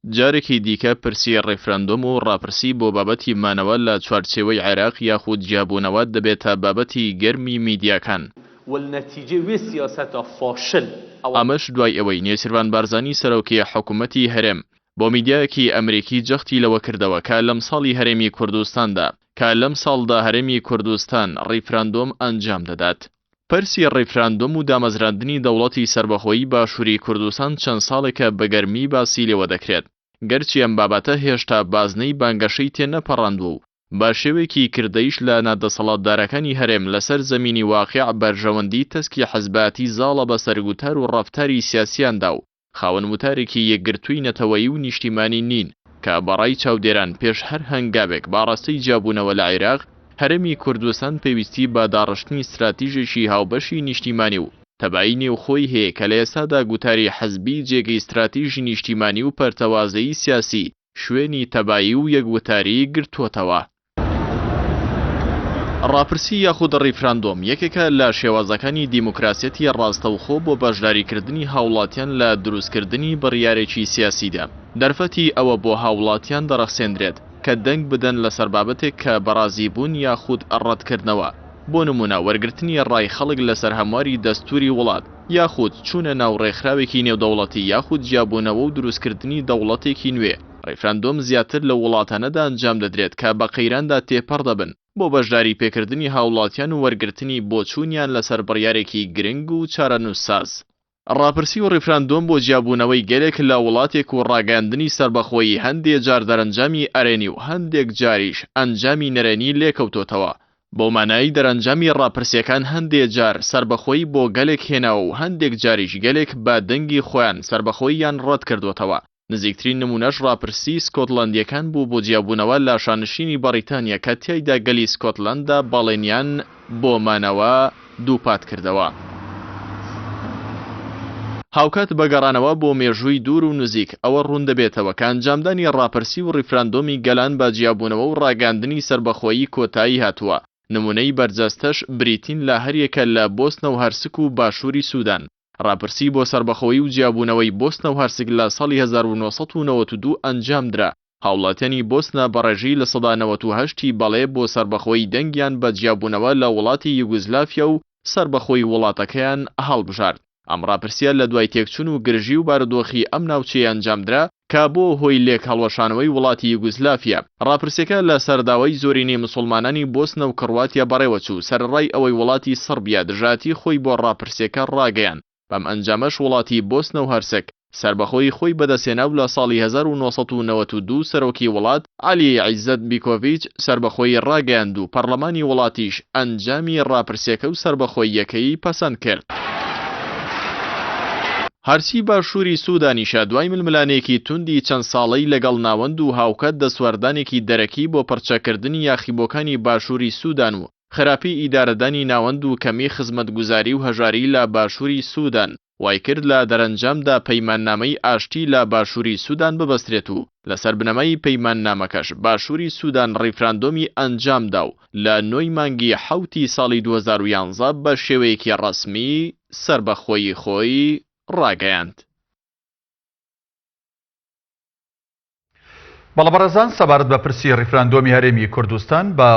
جارێکی دیکە پرسی ڕێفرەندۆم و ڕاپرسی بۆ بابەتی مانەوە لە چوارچێوەی عێراق یاخود جیابوونەوە دەبێتە بابەتی گەرمی میدیاکان. ئەمەش دوای ئەوەی نێچیروان بارزانی سەرۆکی حکوومەتی هەرێم بۆ میدیایەکی ئەمریکی جەختی لەوە کردەوە کە لەم ساڵی هەرێمی کوردستاندا کە لەم ساڵدا هەرێمی کوردستان ڕێفراندۆم ئەنجام دەدات. پرسی ڕێفراندۆم و دامەزراندنی دەوڵەتی سربەخۆیی باشووری کوردستان چەند ساڵێکە بەگەرمی باسی لێوە دەکرێت، گەرچی ئەم بابەتە هێشتا بازنەی بانگەشەی تێنەپەڕاندووە و بە شێوەیەکی کردەیش لە نادەسەڵاتدارەکانی هەرێم لەسەر زەمینی واقیع بەرژەوەندی تەسکی حەزباتی زاڵە بە سەرگوتار و ڕەفتاری سیاسیاندا و خاوەن وتارێکی یەکگرتووی نەتەوەیی و نیشتیمانی نین کە بەڕای چاودێران پێش هەر هەنگاوێک باڕاستەی جیابوونەوە لە عێراق هەرێمی کوردستان پێویستی بە داڕشتنی استراتیژێکی هاوبەشی نیشتیمانی و تەبایی نێوخۆی هەیە کە لە ئێستادا گوتاری حەزبی جێگەی استراتیژی نیشتیمانی و پەرتەوازەیی سیاسی شوێنی تەبایی و یەکوتاری گرتووەتەوە. ڕاپرسی یاخود ڕێفراندۆم یەکێکە لە شێوازەکانی دیموکراسیەتی ڕاستەوخۆ بۆ بەشداریکردنی هاوڵاتیان لە دروستکردنی بڕیارێکی سیاسیدا. دەرفەتی ئەوە بۆ هاوڵاتیان دەرەخسێنرێت کە دەنگ بدەن لەسەر بابەتێک کە بەڕازی بوون یاخود ڕەتکردنەوە، بۆ نمونە وەرگرتنی ڕای خەڵک لەسەر هەمواری دەستوری وڵات یاخود چوونە ناو ڕێکخراوێکی نێودەوڵەتی یاخود جیابوونەوە و دروستکردنی دەوڵەتێکی نوێ. ڕێفراندۆم زیاتر لە وڵاتانەدا ئەنجام دەدرێت کە بە قەیراندا تێپەڕ دەبن بۆ بەشداری پێکردنی هاوڵاتیان و وەرگرتنی بۆچوونیان لەسەر بڕیارێکی گرنگ و چارەنووسساز. ڕاپرسی و ڕێفراندۆم بۆ جیابوونەوەی گەلێک لە وڵاتێک و ڕاگەاندنی سربەخۆیی هەندێک جار دەرەنجامی ئەرێنی و هەندێک جاریش ئەنجامی نەرێنی لێکەوتۆتەوە. بۆ مانایی دەرەنجامی ڕاپرسیەکان هەندێک جار سربەخۆیی بۆ گەلێک هێناوە و هەندێک جاریش گەلێک بە دەنگی خۆیان سربەخۆییان ڕەت کردوتەوە. نزیکترین نمونەش ڕاپرسی سکۆتلەندیەکان بوو بۆ جیابوونەوە لە شانشینی بەریتانیا کە تیایدا گەلی سکۆتلەندە باڵێنیان بۆ مانەوە دووپات کردەوە. هاوکات بەگەڕانەوە بۆ مێژووی دوور و نزیک ئەوە ڕوون دەبێتەوە کە ئەنجامدانی ڕاپرسی و ڕێفراندۆمی گەلان بە جیابوونەوە و ڕاگەاندنی سربەخۆیی کۆتایی هاتووە. نمونەی بەرجەستەش بریتین لە هەریەکە لە بۆسنە و هەرسک و باشووری سوودان. ڕاپرسی بۆ سربەخۆیی و جیابوونەوەی بۆسنە و هەرسک لە ساڵی 1992 ئەنجامدرا. هاوڵاتیانی بۆسنە بەڕێژی لە سەدا 98 بەڵێ بۆ سربەخۆیی دەنگیان بە جیابوونەوە لە وڵاتی یوگۆسلاڤیا و سربەخۆیی وڵاتەکەیان هەڵبژارد. ئەم ڕاپرسیە لە دوای تێکچوون و گرژی و بارودۆخی ئەم ناوچەیە ئەنجامدرا کە بۆ هۆی لێک هەڵوەشانەوەی وڵاتی یوگۆسلاڤیا. ڕاپرسیەکە لە سەرداوای زۆرینەی مسلمانانی بۆسنە و کڕواتیا بەڕێوەچوو سەرڕای ئەوەی وڵاتی سەربیا دژاتی خۆی بۆ ڕاپرسیەکە ڕاگەیان. بەم ئەنجامەش وڵاتی بۆسنە و هەرسک سربەخۆی خۆی بەدەستێنا و لە ساڵی 1992 سەرۆکی وڵات عەلی عیزەت بیکۆڤیچ سربەخۆی ڕاگەیاند و پەرلەمانی وڵاتیش ئەنجامی ڕاپرسیەکە و سربەخۆییەکەی پەسەند کرد. هەرسی باشووری سوودانیشە دوای ململانێکی توندی چەند ساڵەی لەگەڵ ناوەند و هاوکات دەسوەردانێکی دەرەکی بۆ پڕچەکردنی یاخیبۆکانی باشووری سوودان و خراپی ئیدارەدانی ناوەند و کەمی خزمەتگوزاری و هەژاری لە باشووری سوودان وای کرد لە دەرەنجامدا پەیماننامەی ئاشتی لە باشووری سوودان ببەسترێت و لەسەر بنەمای پەیماننامەکەش باشووری سوودان ڕێفراندۆمی ئەنجامدا و لە 9 مانگی 7 ساڵی 2011 بە شێوەیەکی ڕەسمی سربەخۆیی خۆی ڕاگەیاند. بەڵە بەڕێزان سەبارەت بە پرسی ڕێفراندۆمی هەرێمی کوردستان بە